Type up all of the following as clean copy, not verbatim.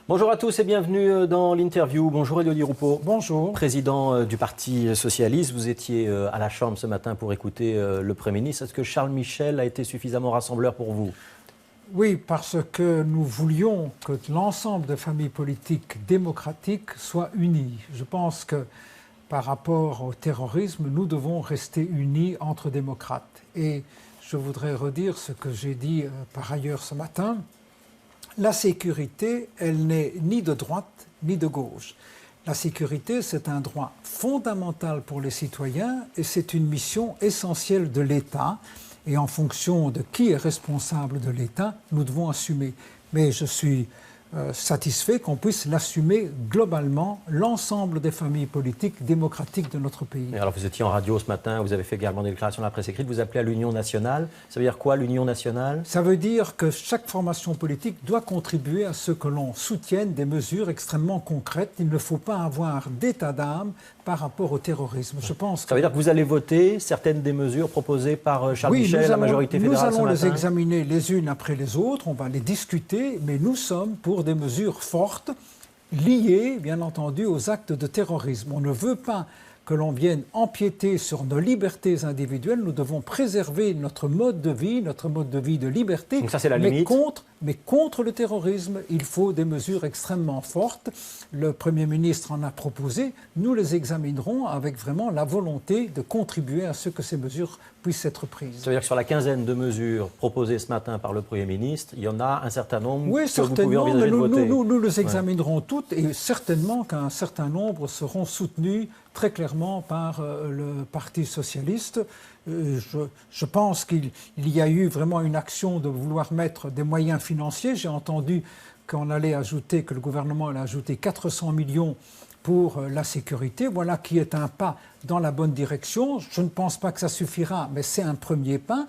Bonjour à tous et bienvenue dans l'interview. Bonjour Élodie Roupeau. Bonjour. Président du Parti Socialiste, vous étiez à la Chambre ce matin pour écouter le Premier ministre. Est-ce que Charles Michel a été suffisamment rassembleur pour vous? Oui, parce que nous voulions que l'ensemble des familles politiques démocratiques soient unies. Je pense que par rapport au terrorisme, nous devons rester unis entre démocrates. Et je voudrais redire ce que j'ai dit par ailleurs ce matin. La sécurité, elle n'est ni de droite ni de gauche. La sécurité, c'est un droit fondamental pour les citoyens et c'est une mission essentielle de l'État. Et en fonction de qui est responsable de l'État, nous devons assumer. Mais je suis satisfait qu'on puisse l'assumer globalement, l'ensemble des familles politiques démocratiques de notre pays. Et alors vous étiez en radio ce matin, vous avez fait également des déclarations dans la presse écrite, vous appelez à l'Union nationale. Ça veut dire quoi l'Union nationale? Ça veut dire que chaque formation politique doit contribuer à ce que l'on soutienne des mesures extrêmement concrètes. Il ne faut pas avoir d'état d'âme par rapport au terrorisme. Je pense Ça veut dire que vous allez voter certaines des mesures proposées par Charles Michel et la majorité fédérale ce matin? Nous allons les examiner les unes après les autres, on va les discuter, mais nous sommes pour des mesures fortes, liées, bien entendu, aux actes de terrorisme. On ne veut pas que l'on vienne empiéter sur nos libertés individuelles. Nous devons préserver notre mode de vie de liberté. Donc ça, c'est la limite. Mais contre le terrorisme, il faut des mesures extrêmement fortes. Le Premier ministre en a proposé. Nous les examinerons avec vraiment la volonté de contribuer à ce que ces mesures puissent être prises. Ça veut dire que sur la quinzaine de mesures proposées ce matin par le Premier ministre, il y en a un certain nombre oui, que vous pouvez envisager de voter. Nous les examinerons toutes et certainement qu'un certain nombre seront soutenus très clairement par le Parti socialiste. Je pense qu'il y a eu vraiment une action de vouloir mettre des moyens financiers. J'ai entendu qu'on allait ajouter, que le gouvernement allait ajouter 400 millions pour la sécurité. Voilà qui est un pas dans la bonne direction. Je ne pense pas que ça suffira, mais c'est un premier pas.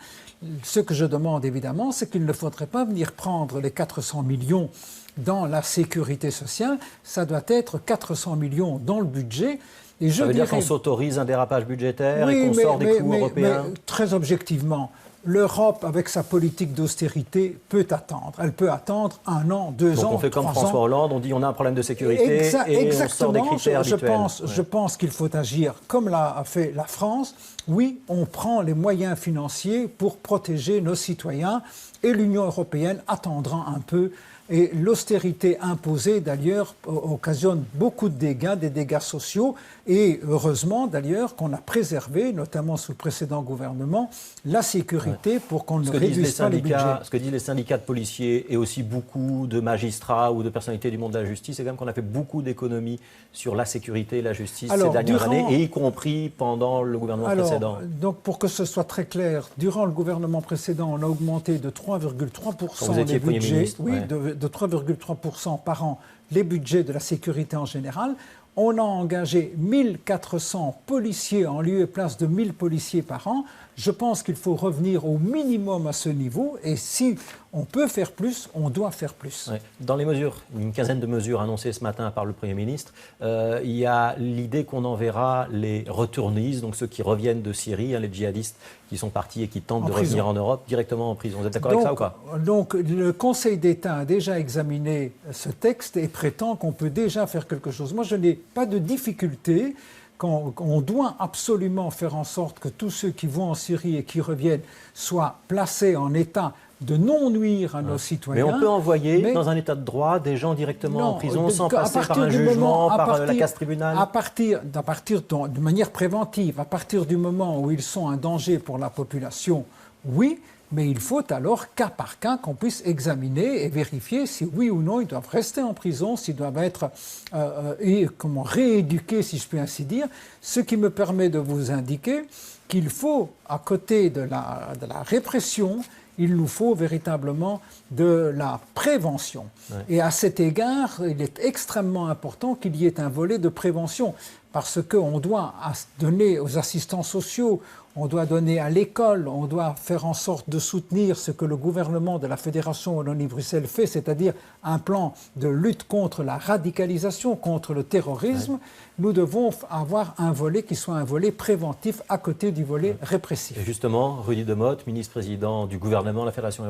Ce que je demande évidemment, c'est qu'il ne faudrait pas venir prendre les 400 millions dans la sécurité sociale. Ça doit être 400 millions dans le budget. Et ça veut dire qu'on s'autorise un dérapage budgétaire et qu'on sort des clous européens? Mais très objectivement, l'Europe, avec sa politique d'austérité, peut attendre. Elle peut attendre 1 an, 2 ans, 3 ans. Donc on fait comme François Hollande, on dit on a un problème de sécurité et on sort des critères habituels. Je pense qu'il faut agir comme l'a fait la France. Oui, on prend les moyens financiers pour protéger nos citoyens et l'Union européenne attendra un peu. Et l'austérité imposée, d'ailleurs, occasionne beaucoup de dégâts, des dégâts sociaux. Et heureusement, d'ailleurs, qu'on a préservé, notamment sous le précédent gouvernement, la sécurité pour qu'on ne réduise pas les budgets. Ce que disent les syndicats de policiers et aussi beaucoup de magistrats ou de personnalités du monde de la justice, c'est quand même qu'on a fait beaucoup d'économies sur la sécurité et la justice ces dernières années, et y compris pendant le gouvernement précédent. Donc, pour que ce soit très clair, durant le gouvernement précédent, on a augmenté de 3,3% les budgets. Oui, de 3,3% par an les budgets de la sécurité en général. On a engagé 1400 policiers en lieu et place de 1000 policiers par an. Je pense qu'il faut revenir au minimum à ce niveau et si on peut faire plus, on doit faire plus. Ouais. Dans les mesures, une quinzaine de mesures annoncées ce matin par le Premier ministre, il y a l'idée qu'on enverra les retournistes, donc ceux qui reviennent de Syrie, les djihadistes qui sont partis et qui tentent de revenir en Europe, directement en prison. Vous êtes d'accord avec ça ou pas? Donc le Conseil d'État a déjà examiné ce texte et prétend qu'on peut déjà faire quelque chose. Moi, je n'ai pas de difficulté. On doit absolument faire en sorte que tous ceux qui vont en Syrie et qui reviennent soient placés en état de non nuire à nos citoyens. Mais on peut envoyer dans un état de droit des gens directement en prison sans passer par un jugement, par la casse tribunal? De manière préventive, à partir du moment où ils sont un danger pour la population, oui. Mais il faut alors, cas par cas, qu'on puisse examiner et vérifier si oui ou non ils doivent rester en prison, s'ils doivent être rééduqués, si je peux ainsi dire. Ce qui me permet de vous indiquer qu'il faut, à côté de la répression, il nous faut véritablement de la prévention. Ouais. Et à cet égard, il est extrêmement important qu'il y ait un volet de prévention. Parce qu'on doit donner aux assistants sociaux, on doit donner à l'école, on doit faire en sorte de soutenir ce que le gouvernement de la Fédération Wallonie-Bruxelles fait, c'est-à-dire un plan de lutte contre la radicalisation, contre le terrorisme. Ouais. Nous devons avoir un volet qui soit un volet préventif à côté du volet répressif. Et justement, Rudy Demotte, ministre-président du gouvernement de la Fédération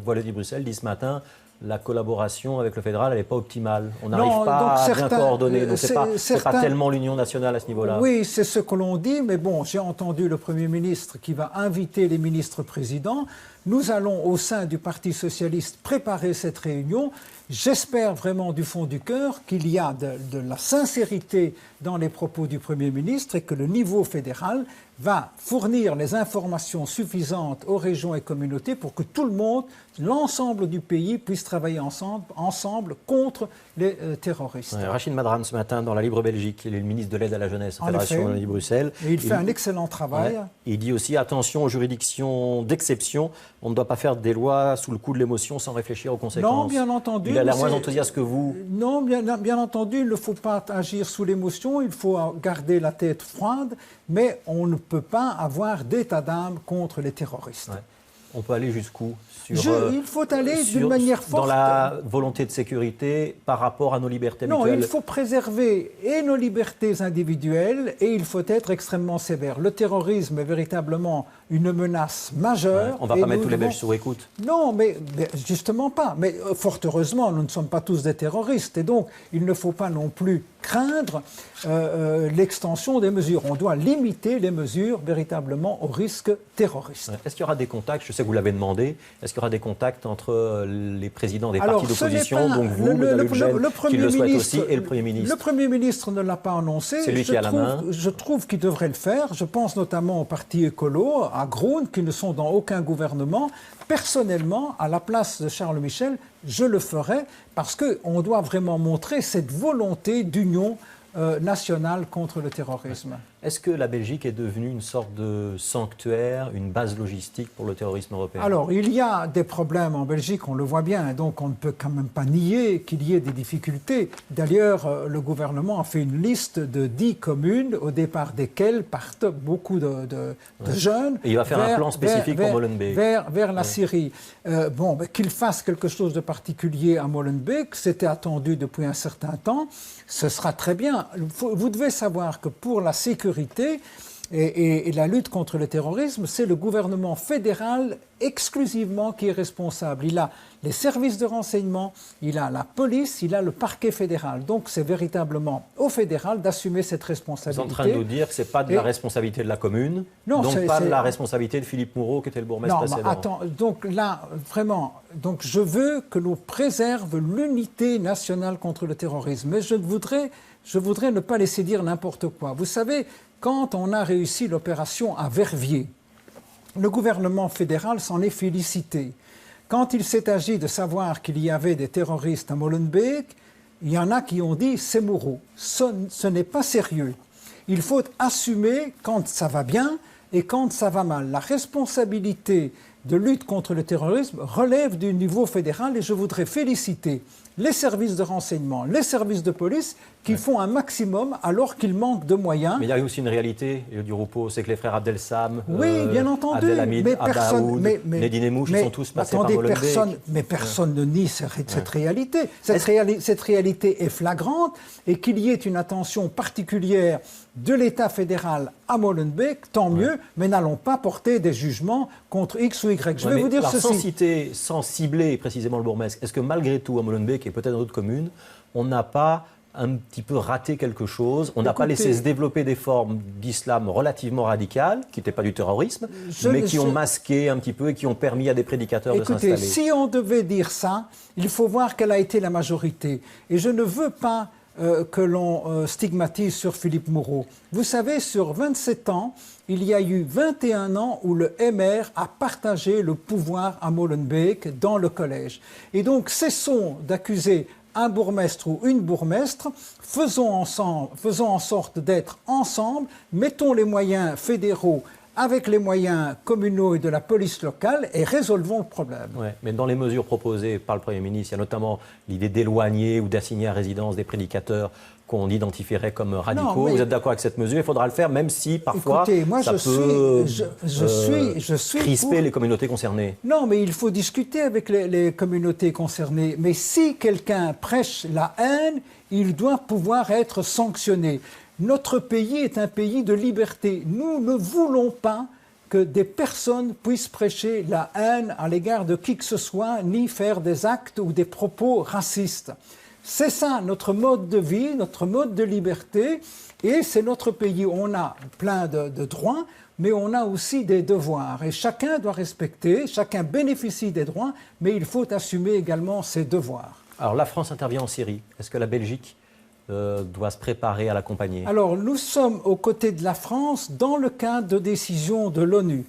Wallonie-Bruxelles, dit ce matin la collaboration avec le fédéral, elle n'est pas optimale. On n'arrive pas à bien coordonner. Donc, c'est pas tellement l'union nationale à ce niveau-là. Oui, c'est ce que l'on dit, mais bon, j'ai entendu le Premier ministre qui va inviter les ministres-présidents. Nous allons, au sein du Parti socialiste, préparer cette réunion. J'espère vraiment du fond du cœur qu'il y a de la sincérité dans les propos du Premier ministre et que le niveau fédéral va fournir les informations suffisantes aux régions et communautés pour que tout le monde, l'ensemble du pays, puisse travailler ensemble contre les terroristes. Ouais, Rachid Madran, ce matin, dans la Libre Belgique, il est le ministre de l'aide à la jeunesse, Fédération Wallonie-Bruxelles. Et il fait un excellent travail. Ouais, il dit aussi, attention aux juridictions d'exception, on ne doit pas faire des lois sous le coup de l'émotion sans réfléchir aux conséquences. Non, bien entendu. Il a l'air moins enthousiaste que vous. Non, bien entendu, il ne faut pas agir sous l'émotion, il faut garder la tête froide, mais on ne peut pas avoir d'état d'âme contre les terroristes. Ouais. On peut aller jusqu'où il faut aller d'une manière forte. Dans la volonté de sécurité par rapport à nos libertés mutuelles. Non, il faut préserver et nos libertés individuelles et il faut être extrêmement sévère. Le terrorisme est véritablement une menace majeure. Ouais, on ne va pas mettre tous les Belges sur écoute. Non, mais justement pas. Mais fort heureusement, nous ne sommes pas tous des terroristes. Et donc, il ne faut pas non plus craindre l'extension des mesures. On doit limiter les mesures véritablement au risque terroriste. Ouais. Est-ce qu'il y aura des contacts, je sais que vous l'avez demandé, est-ce qu'il y aura des contacts entre les présidents des partis d'opposition, donc vous, le qui le souhaite aussi, et le Premier ministre? Le Premier ministre ne l'a pas annoncé. C'est lui qui a la main. Je trouve qu'il devrait le faire. Je pense notamment au parti écolo, à Groen, qui ne sont dans aucun gouvernement. Personnellement, à la place de Charles Michel, je le ferai parce qu'on doit vraiment montrer cette volonté d'union nationale contre le terrorisme. Est-ce que la Belgique est devenue une sorte de sanctuaire, une base logistique pour le terrorisme européen? Alors, il y a des problèmes en Belgique, on le voit bien, donc on ne peut quand même pas nier qu'il y ait des difficultés. D'ailleurs, le gouvernement a fait une liste de 10 communes, au départ desquelles partent beaucoup de jeunes. Et il va faire un plan spécifique pour Molenbeek. Vers la Syrie. Qu'il fasse quelque chose de particulier à Molenbeek, c'était attendu depuis un certain temps. Ce sera très bien. Vous devez savoir que pour la sécurité et la lutte contre le terrorisme, c'est le gouvernement fédéral exclusivement qui est responsable. Il a les services de renseignement, il a la police, il a le parquet fédéral. Donc c'est véritablement au fédéral d'assumer cette responsabilité. Vous êtes en train de nous dire que ce n'est pas de la responsabilité de la commune, donc pas de la responsabilité de Philippe Moureau qui était le bourgmestre précédent. Attends, donc là, vraiment, donc je veux que l'on préserve l'unité nationale contre le terrorisme. Mais je voudrais ne pas laisser dire n'importe quoi. Vous savez, quand on a réussi l'opération à Verviers, le gouvernement fédéral s'en est félicité. Quand il s'est agi de savoir qu'il y avait des terroristes à Molenbeek, il y en a qui ont dit « c'est Moureau ». Ce n'est pas sérieux. Il faut assumer quand ça va bien et quand ça va mal. La responsabilité de lutte contre le terrorisme relève du niveau fédéral et je voudrais féliciter les services de renseignement, les services de police qui font un maximum alors qu'ils manquent de moyens. Mais il y a aussi une réalité, du Repos, c'est que les frères Abdel-Sam, oui, bien entendu, Abdelhamid, Abaoud, Nedine Mouche, ils sont tous passés par Molenbeek. Mais personne ne nie cette réalité. Cette réalité est flagrante et qu'il y ait une attention particulière de l'État fédéral à Molenbeek, tant mieux, mais n'allons pas porter des jugements contre X ou Y. Je vais vous dire ceci. Sans cibler précisément le bourgmestre, est-ce que malgré tout à Molenbeek et peut-être dans d'autres communes, on n'a pas un petit peu raté quelque chose? On n'a pas laissé se développer des formes d'islam relativement radicales, qui n'étaient pas du terrorisme, mais qui ont masqué un petit peu et qui ont permis à des prédicateurs de s'installer. Si on devait dire ça, il faut voir quelle a été la majorité. Et je ne veux pas que l'on stigmatise sur Philippe Moureau. Vous savez, sur 27 ans, il y a eu 21 ans où le MR a partagé le pouvoir à Molenbeek dans le collège. Et donc, cessons d'accuser un bourgmestre ou une bourgmestre, faisons en sorte d'être ensemble, mettons les moyens fédéraux avec les moyens communaux et de la police locale et résolvons le problème. Ouais, mais dans les mesures proposées par le Premier ministre, il y a notamment l'idée d'éloigner ou d'assigner à résidence des prédicateurs qu'on identifierait comme radicaux. Vous êtes d'accord avec cette mesure? Il faudra le faire, même si parfois ça peut crisper les communautés concernées. Non, mais il faut discuter avec les communautés concernées. Mais si quelqu'un prêche la haine, il doit pouvoir être sanctionné. Notre pays est un pays de liberté. Nous ne voulons pas que des personnes puissent prêcher la haine à l'égard de qui que ce soit, ni faire des actes ou des propos racistes. C'est ça notre mode de vie, notre mode de liberté, et c'est notre pays. On a plein de droits, mais on a aussi des devoirs. Et chacun doit respecter, chacun bénéficie des droits, mais il faut assumer également ses devoirs. Alors la France intervient en Syrie. Est-ce que la Belgique doit se préparer à l'accompagner? Alors nous sommes aux côtés de la France dans le cadre de décisions de l'ONU.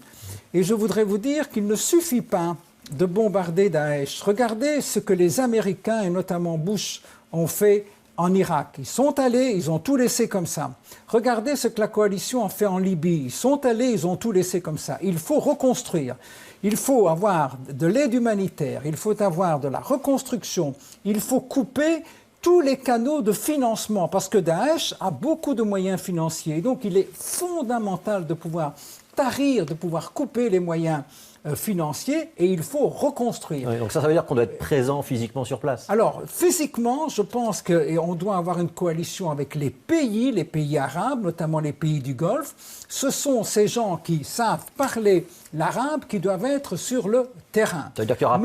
Et je voudrais vous dire qu'il ne suffit pas de bombarder Daesh. Regardez ce que les Américains, et notamment Bush, ont fait en Irak. Ils sont allés, ils ont tout laissé comme ça. Regardez ce que la coalition a fait en Libye. Ils sont allés, ils ont tout laissé comme ça. Il faut reconstruire. Il faut avoir de l'aide humanitaire. Il faut avoir de la reconstruction. Il faut couper tous les canaux de financement, parce que Daesh a beaucoup de moyens financiers. Donc il est fondamental de pouvoir tarir, de pouvoir couper les moyens financiers, et il faut reconstruire. Oui, donc ça veut dire qu'on doit être présent physiquement sur place. Alors, physiquement, je pense qu'on doit avoir une coalition avec les pays arabes, notamment les pays du Golfe. Ce sont ces gens qui savent parler l'arabe qui doivent être sur le terrain. Ça veut dire qu'il n'y aura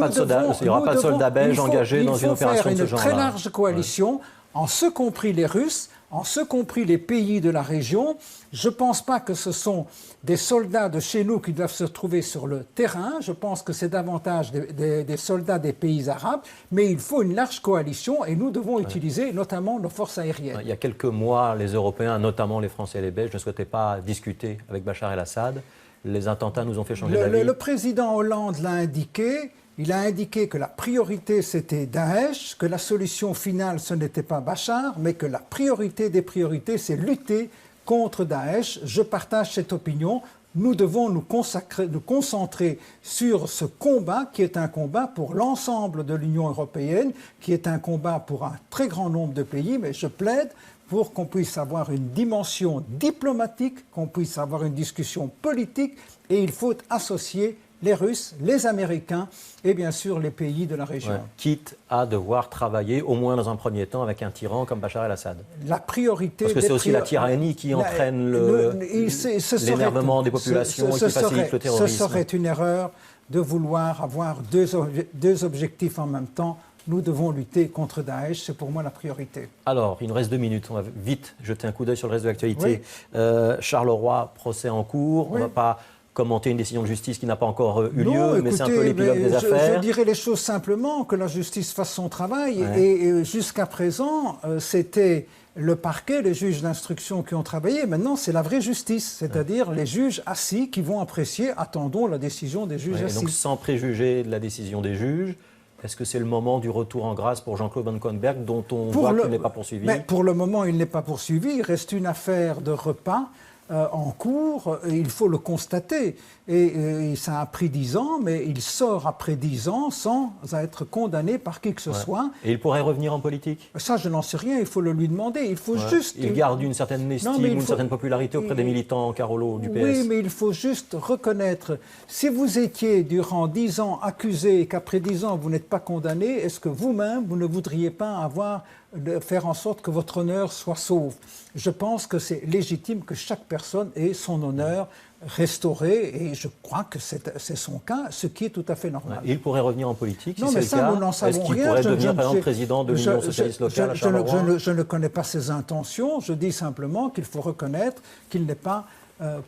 pas de soldats belges engagés dans une opération de ce genre-là. Il faut faire une très large coalition, en ce compris les Russes, en ce compris les pays de la région. Je ne pense pas que ce sont des soldats de chez nous qui doivent se trouver sur le terrain. Je pense que c'est davantage des soldats des pays arabes. Mais il faut une large coalition et nous devons utiliser notamment nos forces aériennes. Il y a quelques mois, les Européens, notamment les Français et les Belges, ne souhaitaient pas discuter avec Bachar el-Assad. Les attentats nous ont fait changer d'avis. Le président Hollande l'a indiqué. Il a indiqué que la priorité, c'était Daesh, que la solution finale, ce n'était pas Bachar, mais que la priorité des priorités, c'est lutter contre Daesh. Je partage cette opinion. Nous devons nous concentrer sur ce combat, qui est un combat pour l'ensemble de l'Union européenne, qui est un combat pour un très grand nombre de pays, mais je plaide pour qu'on puisse avoir une dimension diplomatique, qu'on puisse avoir une discussion politique, et il faut associer les Russes, les Américains et bien sûr les pays de la région. Ouais. Quitte à devoir travailler, au moins dans un premier temps, avec un tyran comme Bachar el-Assad. La priorité... Parce que c'est aussi la tyrannie qui entraîne l'énervement des populations et qui facilite le terrorisme. Ce serait une erreur de vouloir avoir deux objectifs en même temps. Nous devons lutter contre Daesh, c'est pour moi la priorité. Alors, il nous reste 2 minutes, on va vite jeter un coup d'œil sur le reste de l'actualité. Oui. Charleroi, procès en cours, oui. On ne va pas commenter une décision de justice qui n'a pas encore eu lieu, mais c'est un peu l'épilogue des affaires. Je dirais les choses simplement, que la justice fasse son travail, et jusqu'à présent, c'était le parquet, les juges d'instruction qui ont travaillé. Maintenant, c'est la vraie justice, c'est-à-dire les juges assis qui vont apprécier, attendons la décision des juges assis. Donc, sans préjuger de la décision des juges, est-ce que c'est le moment du retour en grâce pour Jean-Claude Van Koenberg, dont on voit qu'il n'est pas poursuivi? Mais pour le moment, il n'est pas poursuivi. Il reste une affaire de repas en cours, il faut le constater. Et ça a pris 10 ans, mais il sort après 10 ans sans être condamné par qui que ce soit. Et il pourrait revenir en politique? Ça, je n'en sais rien, il faut le lui demander. Il faut juste... Il garde une certaine estime ou une certaine popularité auprès des militants Carolo du PS. Oui, mais il faut juste reconnaître, si vous étiez durant 10 ans accusé et qu'après 10 ans vous n'êtes pas condamné, est-ce que vous-même, vous ne voudriez pas faire en sorte que votre honneur soit sauve? Je pense que c'est légitime que chaque personne ait son honneur restauré, et je crois que c'est son cas, ce qui est tout à fait normal. Il pourrait revenir en politique, non, si mais c'est ça, le cas. Nous n'en savons rien. Est-ce qu'il pourrait devenir, par exemple, président de l'Union socialiste locale à Charleroi? Je ne connais pas ses intentions. Je dis simplement qu'il faut reconnaître qu'il n'est pas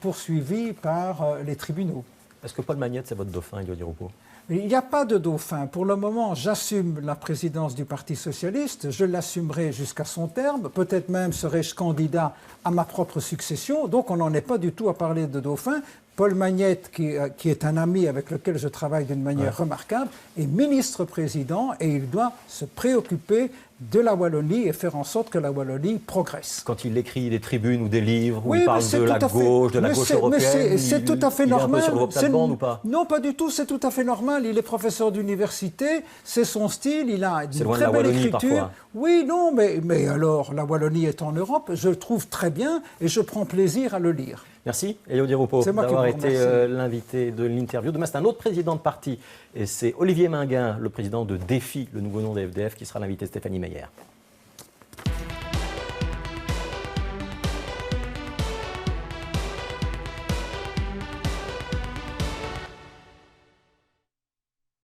poursuivi par les tribunaux. Est-ce que Paul Magnette, c'est votre dauphin, Elio Di Rupo? Il n'y a pas de dauphin. Pour le moment, j'assume la présidence du Parti socialiste. Je l'assumerai jusqu'à son terme. Peut-être même serai-je candidat à ma propre succession. Donc on n'en est pas du tout à parler de dauphin. Paul Magnette, qui est un ami avec lequel je travaille d'une manière remarquable, est ministre-président et il doit se préoccuper de la Wallonie et faire en sorte que la Wallonie progresse. Quand il écrit des tribunes ou des livres où il parle de la gauche, de la gauche européenne, c'est tout à fait normal. Il est un peu sur le plate-bande ou pas? Non, pas du tout, c'est tout à fait normal. Il est professeur d'université, c'est son style, il a une très belle écriture. Parfois. Oui, non, mais alors, la Wallonie est en Europe, je le trouve très bien et je prends plaisir à le lire. Merci, Elio Di Rupo, d'avoir été l'invité de l'interview. Demain, c'est un autre président de parti, et c'est Olivier Minguin, le président de Défi, le nouveau nom de FDF, qui sera l'invité de Stéphanie Meyer.